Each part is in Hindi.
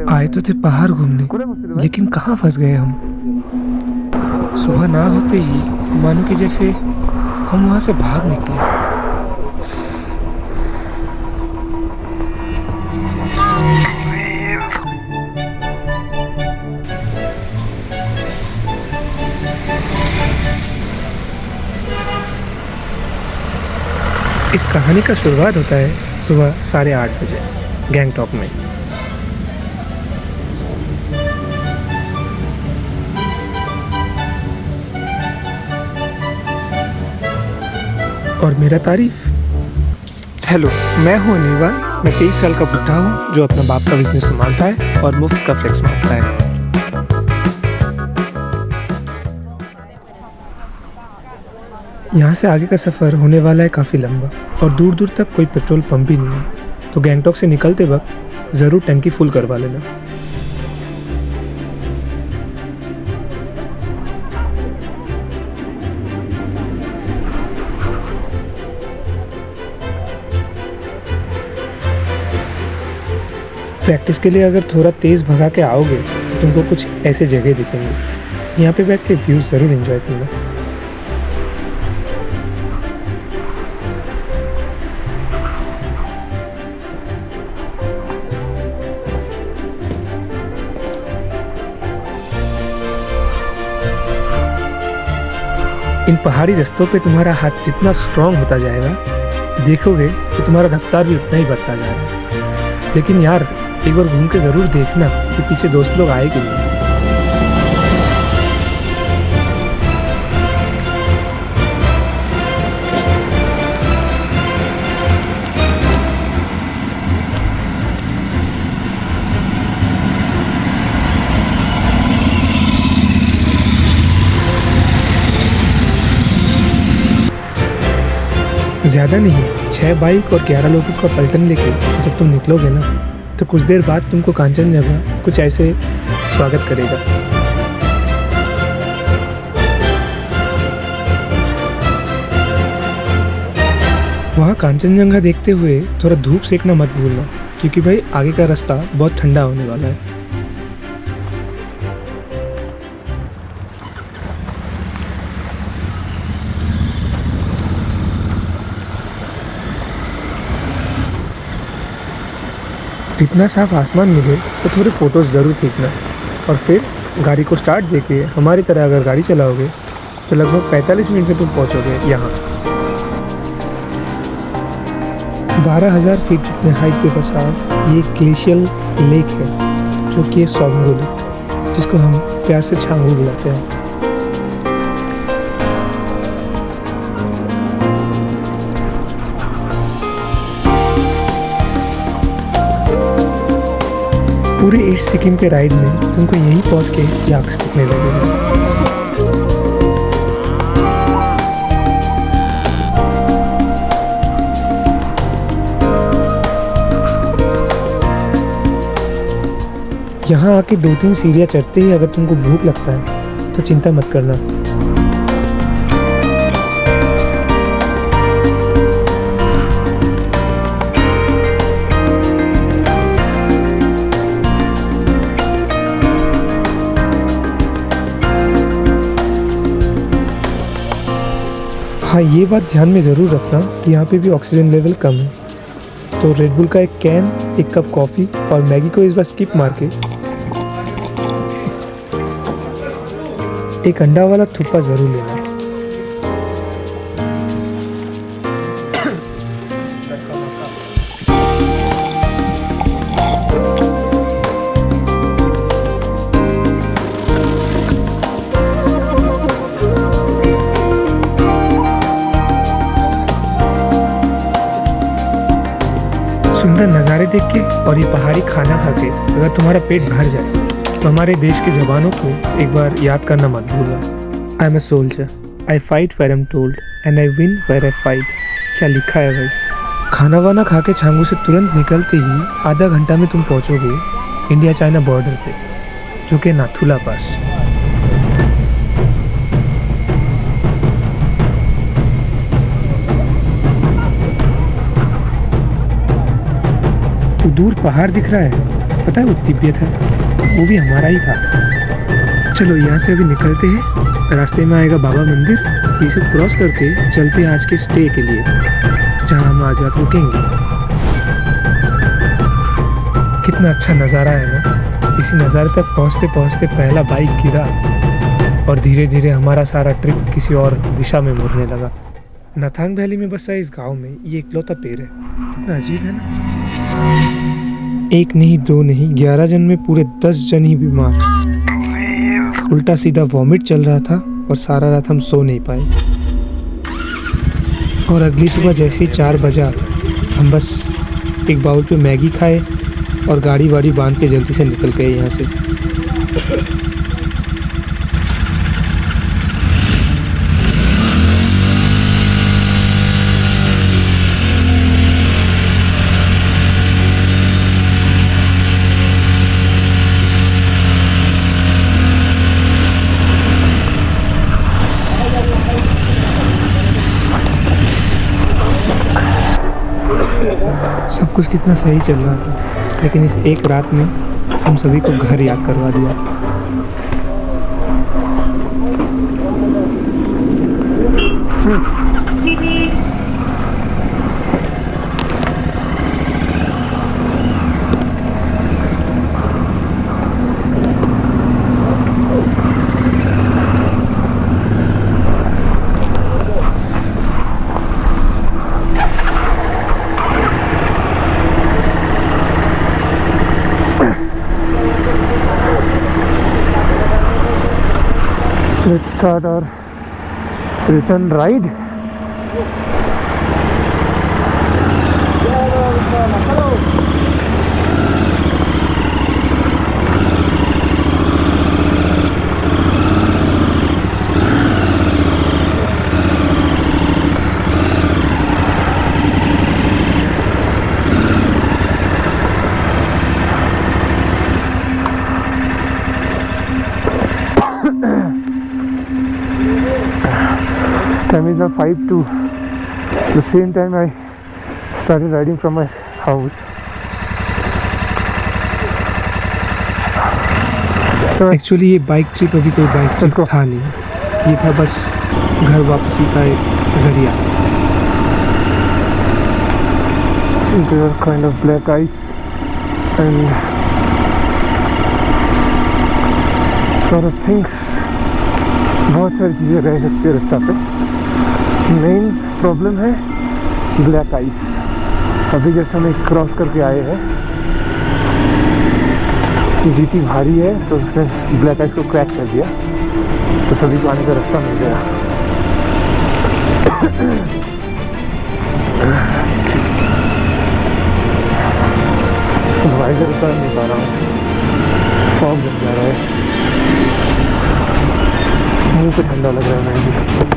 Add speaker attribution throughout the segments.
Speaker 1: आए तो थे पहाड़ घूमने, लेकिन कहाँ फंस गए हम। सुबह ना होते ही मानो कि जैसे हम वहां से भाग निकले। इस कहानी का शुरुआत होता है सुबह 8:30 बजे गैंगटॉक में। और मेरा तारीफ। हेलो, मैं हूँ अनिर्बान। मैं 23 साल का बुढ़ा हूँ जो अपना बाप का बिजनेस संभालता है और मुफ्त का फ्लेक्स मारता है। यहाँ से आगे का सफ़र होने वाला है काफ़ी लंबा और दूर दूर तक कोई पेट्रोल पंप भी नहीं है, तो गैंगटॉक से निकलते वक्त ज़रूर टंकी फुल करवा लेना। प्रैक्टिस के लिए अगर थोड़ा तेज़ भगा के आओगे तो तुमको कुछ ऐसे जगह दिखेंगे। यहाँ पे बैठ के व्यूज़ ज़रूर एंजॉय करना। इन पहाड़ी रास्तों पे तुम्हारा हाथ जितना स्ट्रांग होता जाएगा, देखोगे कि तुम्हारा रफ्तार भी उतना ही बढ़ता जाएगा। लेकिन यार, एक बार घूम के ज़रूर देखना कि पीछे दोस्त लोग आए कि नहीं। ज़्यादा नहीं, 6 बाइक और 11 लोगों का पलटन लेके जब तुम निकलोगे ना, तो कुछ देर बाद तुमको कांचनजंगा कुछ ऐसे स्वागत करेगा। वहाँ कांचनजंगा देखते हुए थोड़ा धूप सेकना मत भूलना, क्योंकि भाई आगे का रास्ता बहुत ठंडा होने वाला है। इतना साफ आसमान मिले तो थोड़े फ़ोटोज़ ज़रूर खींचना। और फिर गाड़ी को स्टार्ट देके हमारी तरह अगर गाड़ी चलाओगे तो लगभग 45 मिनट में तुम पहुंचोगे यहाँ। 12,000 फीट जितने हाइट पे बसा ये ग्लेशियल लेक है, जो कि सोमगोल, जिसको हम प्यार से छांगू बुलाते हैं। पूरे ईस्ट सिक्किम के राइड में तुमको यहीं पहुंच के याक्स दिखने लगेंगे। यहाँ आके 2-3 सीढ़ियाँ चढ़ते ही अगर तुमको भूख लगता है तो चिंता मत करना। हाँ, ये बात ध्यान में ज़रूर रखना कि यहाँ पे भी ऑक्सीजन लेवल कम है, तो रेड बुल का एक कैन, एक कप कॉफ़ी और मैगी को इस बार स्किप मार के एक अंडा वाला थुप्पा ज़रूर लेना। सुंदर नज़ारे देख के और ये पहाड़ी खाना खा के अगर तुम्हारा पेट भर जाए तो हमारे देश के जवानों को एक बार याद करना मत भूलना। I am a soldier, I fight where I am told and I win where I fight. क्या लिखा है भाई। खाना वाना खा के छांगू से तुरंत निकलते ही आधा घंटा में तुम पहुंचोगे इंडिया चाइना बॉर्डर पे, जो कि नाथुला पास। वो दूर पहाड़ दिख रहा है, पता है वो तिब्बत है, वो भी हमारा ही था। चलो यहाँ से अभी निकलते हैं, रास्ते में आएगा बाबा मंदिर, ये सब क्रॉस करके चलते हैं आज के स्टे के लिए जहाँ हम आज रात रुकेंगे। कितना अच्छा नज़ारा है ना। इसी नज़ारे तक पहुँचते पहुँचते पहला बाइक गिरा और धीरे धीरे हमारा सारा ट्रिप किसी और दिशा में मुड़ने लगा। नथांग वैली में बसा इस गांव में ये इकलौता पेड़ है, कितना अजीब है ना। एक नहीं दो नहीं 11 जन में पूरे 10 जन ही बीमार। उल्टा सीधा वॉमिट चल रहा था और सारा रात हम सो नहीं पाए। और अगली सुबह जैसे ही 4 बजा हम बस एक बाउल पे मैगी खाए और गाड़ी वाड़ी बांध के जल्दी से निकल गए यहाँ से। सब कुछ कितना सही चल रहा था, लेकिन इस एक रात में हम सभी को घर याद करवा दिया। Let's start our return ride. Time is now 5:02. The same time I started riding from my house. Actually ये बाइक ट्रिप अभी कोई बाइक ट्रिप था नहीं, ये था बस घर वापसी का एक जरिया। There are kind of black ice and lot of things. बहुत सारी चीज़ें रह सकती है रास्ता पे। मेन प्रॉब्लम है ब्लैक आइस। अभी जैसे हम क्रॉस करके आए हैं, जीटी भारी है तो उसने ब्लैक आइस को क्रैक कर दिया, तो सभी को आने का रास्ता मिल गया। वाइजर उतार नहीं पा रहा हूँ, फॉग बन जा रहा है, मुँह पे ठंडा लग रहा है मुझे।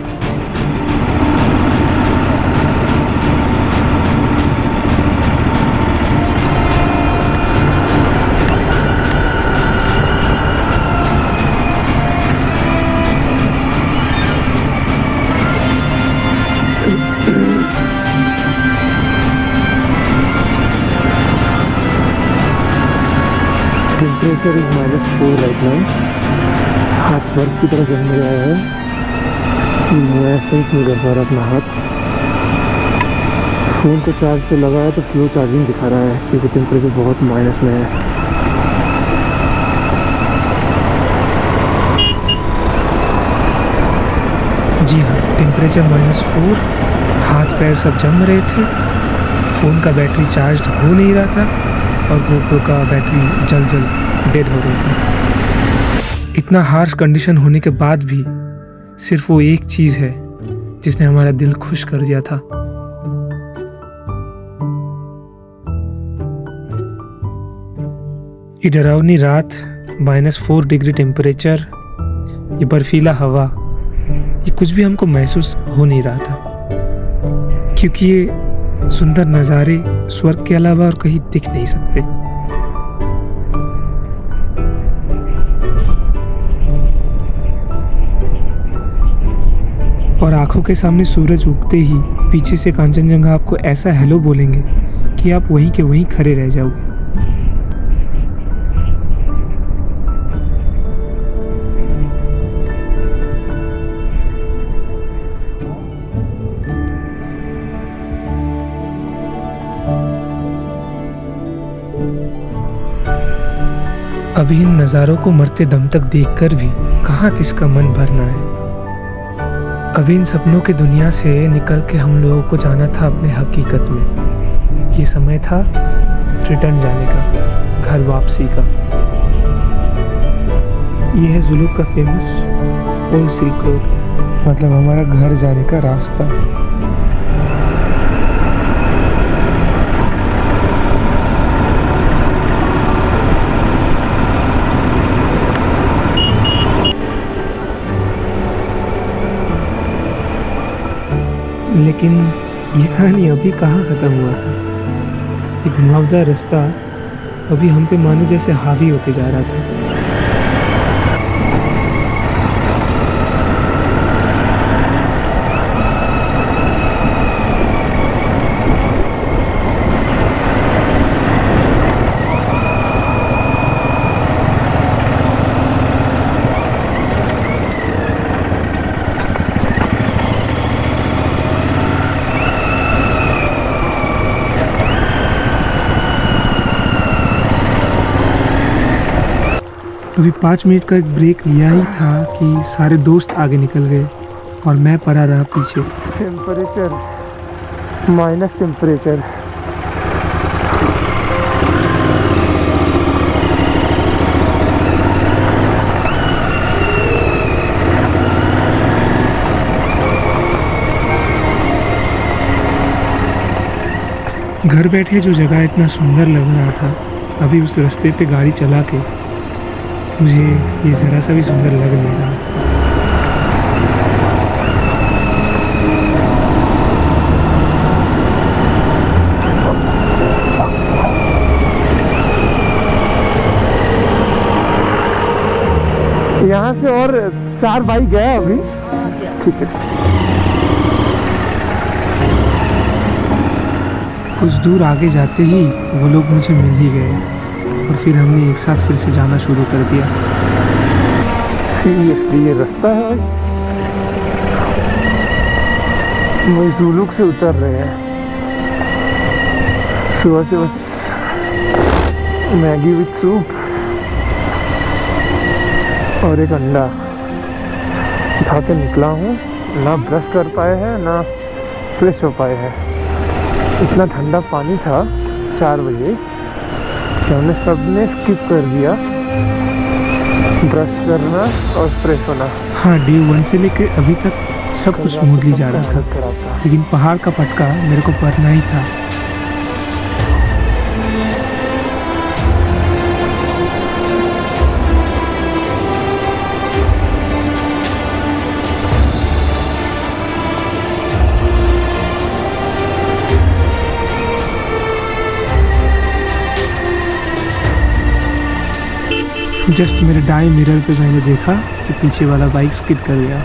Speaker 1: Temperature is -4 right now. हाथ बर्फ की तरह जम गया है, मैं सेंस नहीं कर पा रहा अपना हाथ। फ़ोन को चार्ज पे लगाया तो स्लो चार्जिंग दिखा रहा है क्योंकि टेम्परेचर बहुत माइनस में है। जी हाँ, टेम्परेचर -4, हाथ पैर सब जम रहे थे, फ़ोन का बैटरी चार्ज हो नहीं रहा था और गोप्रो का बैटरी जल्द डेड हो रही थी। इतना हार्श कंडीशन होने के बाद भी सिर्फ वो एक चीज़ है जिसने हमारा दिल खुश कर दिया था। ये डरावनी रात, -4 डिग्री टेम्परेचर, ये बर्फीला हवा, ये कुछ भी हमको महसूस हो नहीं रहा था क्योंकि ये सुंदर नज़ारे स्वर्ग के अलावा और कहीं दिख नहीं सकते। और आंखों के सामने सूरज उगते ही पीछे से कांचनजंगा आपको ऐसा हेलो बोलेंगे कि आप वहीं के वहीं खड़े रह जाओगे। अभी इन नज़ारों को मरते दम तक देखकर भी कहाँ किसका मन भरना है। अभी इन सपनों की दुनिया से निकल के हम लोगों को जाना था अपने हकीकत में। ये समय था रिटर्न जाने का, घर वापसी का। ये है जुलूक का फेमस ओल्ड सिल्क रोड, मतलब हमारा घर जाने का रास्ता। लेकिन ये कहानी अभी कहाँ ख़त्म हुआ था। ये घुमावदार रास्ता अभी हम पे मानो जैसे हावी होते जा रहा था। अभी 5 मिनट का एक ब्रेक लिया ही था कि सारे दोस्त आगे निकल गए और मैं पड़ा रहा पीछे। Temperature minus temperature. घर बैठे जो जगह इतना सुंदर लग रहा था, अभी उस रास्ते पे गाड़ी चला के मुझे ये ज़रा सा भी सुंदर लग नहीं रहा। यहाँ से और 4 बाइक गया अभी, ठीक है। कुछ दूर आगे जाते ही वो लोग मुझे मिल ही गए और फिर हमने एक साथ फिर से जाना शुरू कर दिया। सीरियसली ये रास्ता है, वही जुलूक से उतर रहे हैं। सुबह से बस मैगी विथ सूप और एक अंडा उठा के निकला हूँ। ना ब्रश कर पाए हैं ना फ्रेश हो पाए हैं। इतना ठंडा पानी था 4 बजे, हमने सबने स्किप कर दिया ब्रश करना और फ्रेश होना। हाँ, डे 1 से लेकर अभी तक सब कुछ स्मूथली जा रहा था, लेकिन पहाड़ का पटका मेरे को पड़ना ही था। जस्ट मेरे दाएं मिरर पे मैंने देखा कि पीछे वाला बाइक स्किड कर गया।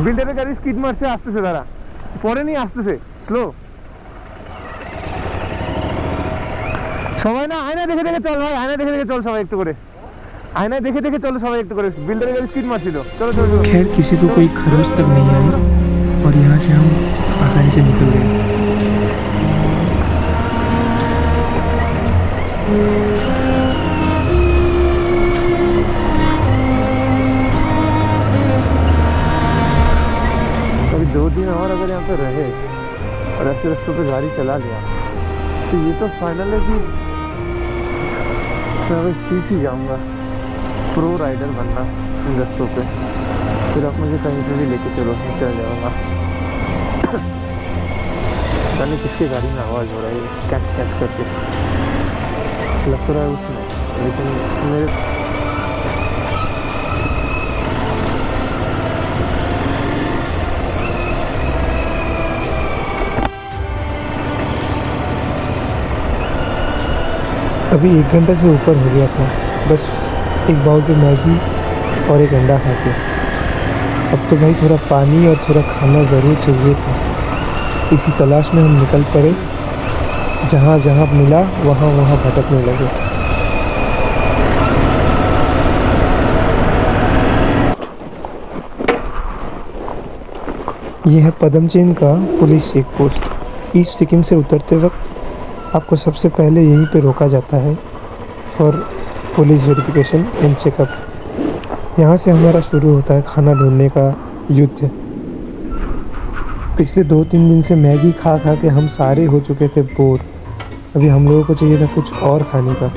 Speaker 1: বিল্ডারের গাড়ি স্কিড মারছে আসতেছে, দাঁড়া পরে নিয়ে আসতেছে স্লো। সবাই না আয়না দেখে দেখে চল ভাই, আয়না দেখে দেখে চল সবাই একটু করে, आईना देखे देखे चलो सब एक तो करे। बिल्डर गाड़ी स्पीड मार चलो चलो चलो। खैर किसी को कोई खरोच तक नहीं आई और यहाँ से हम आसानी से निकल गए। अभी 2 दिन और अगर यहाँ पे रहे और ऐसे रास्तों पे गाड़ी चला गया तो ये तो फाइनल है कि मैं सीख ही जाऊँगा प्रो राइडर बनना इन रास्तों पे। फिर आप मुझे कहीं पे भी लेके चलो, चल जाऊँगा। पता नहीं किसके गाड़ी में आवाज़ हो रही है, कैच कैच करके लग तो रहा है उसमें, लेकिन मेरे अभी 1 घंटा से ऊपर हो गया था, बस एक बाउल पे मैगी और एक अंडा खा के। अब तो भाई थोड़ा पानी और थोड़ा खाना ज़रूर चाहिए था। इसी तलाश में हम निकल पड़े, जहाँ जहाँ मिला वहाँ वहाँ भटकने लगे। ये है पदमचेन का police check post. East Sikkim से उतरते वक्त आपको सबसे पहले यहीं पे रोका जाता है for police verification and checkup. यहाँ से हमारा शुरू होता है खाना ढूंढने का युद्ध। पिछले 2-3 दिन से मैगी खा खा के हम सारे हो चुके थे बोर। अभी हम लोगों को चाहिए था कुछ और खाने का।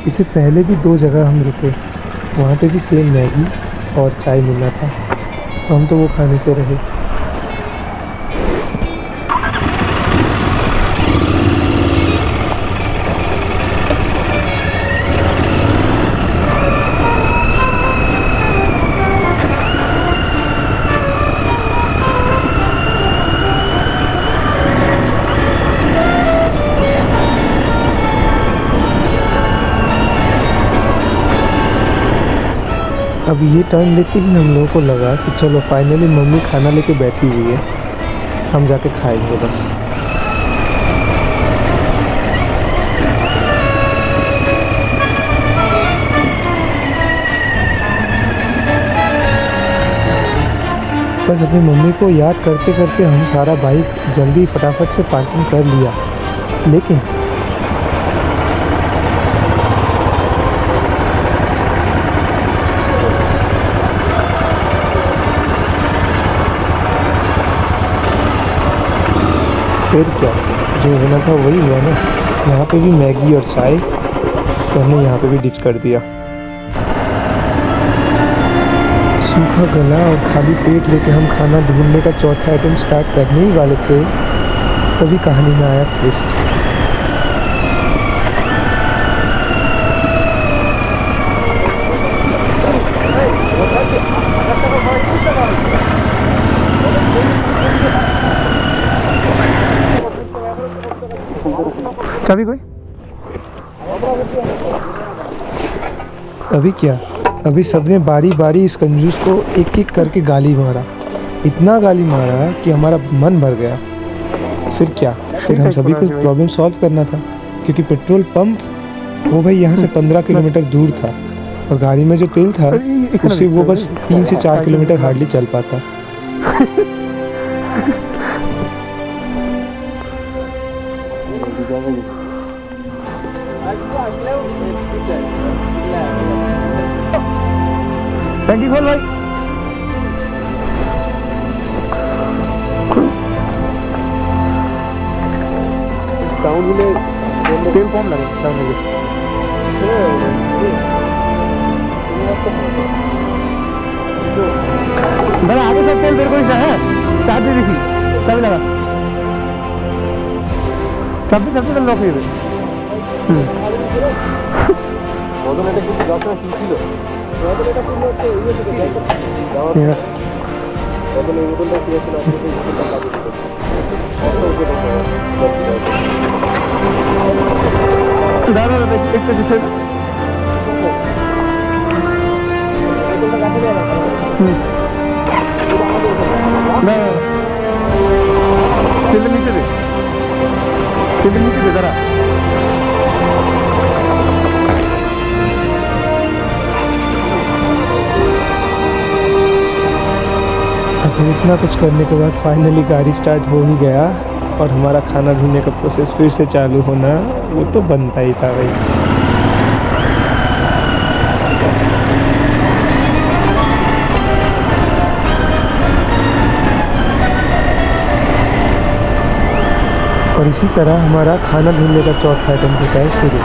Speaker 1: इससे पहले भी 2 जगह हम रुके, वहाँ पे भी सेम मैगी और चाय मिलना था, हम तो वो खाने से रहे। अब ये टर्न लेते ही हम लोगों को लगा कि चलो फाइनली मम्मी खाना लेके बैठी हुई है, हम जाके खाएंगे बस। बस अपनी मम्मी को याद करते करते हम सारा बाइक जल्दी फटाफट से पार्किंग कर लिया, लेकिन फिर क्या, जो होना था वही हुआ ना। यहाँ पे भी मैगी और चाय, तो हमने यहाँ पे भी डिच कर दिया। सूखा गला और खाली पेट लेके हम खाना ढूंढने का चौथा आइटम स्टार्ट करने ही वाले थे, तभी कहानी में आया ट्विस्ट। चाबी कोई? अभी क्या, अभी सबने बारी बारी इस कंजूस को एक एक करके गाली मारा। इतना गाली मारा कि हमारा मन भर गया। फिर क्या, फिर हम सभी को प्रॉब्लम सॉल्व करना था, क्योंकि पेट्रोल पंप वो भाई यहाँ से 15 किलोमीटर दूर था, और गाड़ी में जो तेल था उससे वो बस 3 से 4 किलोमीटर हार्डली चल पाता। टंकी खोल भाई। साउंड में तेल कम लगे, साउंड में बड़ा आगे से तेल मेरे को ही है। चाबी दे देखी, चाबी लगा, चाबी तो लॉक है। नीचे जरा आखिर इतना कुछ करने के बाद फाइनली गाड़ी स्टार्ट हो ही गया, और हमारा खाना ढूंढने का प्रोसेस फिर से चालू होना वो तो बनता ही था भाई। और इसी तरह हमारा खाना ढूंढने का चौथा आइटम होता है शुरू।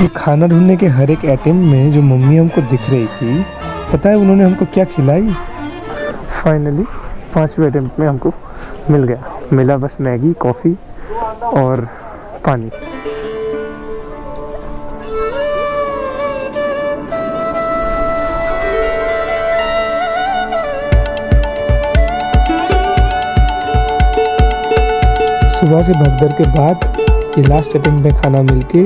Speaker 1: ये खाना ढूंढने के हर एक आइटम में जो मम्मी हमको दिख रही थी, पता है उन्होंने हमको क्या खिलाई? फाइनली 5वें अटेम्प्ट में हमको मिल गया। मिला बस मैगी, कॉफ़ी और पानी। सुबह से भगदड़ के बाद ये लास्ट अटेम्प्ट में खाना मिलके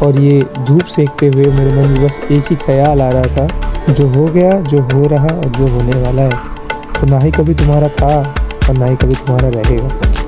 Speaker 1: और ये धूप सेकते हुए मेरे मन में बस एक ही ख्याल आ रहा था, जो हो गया, जो हो रहा और जो होने वाला है, तो ना ही कभी तुम्हारा था और ना ही कभी तुम्हारा रहेगा।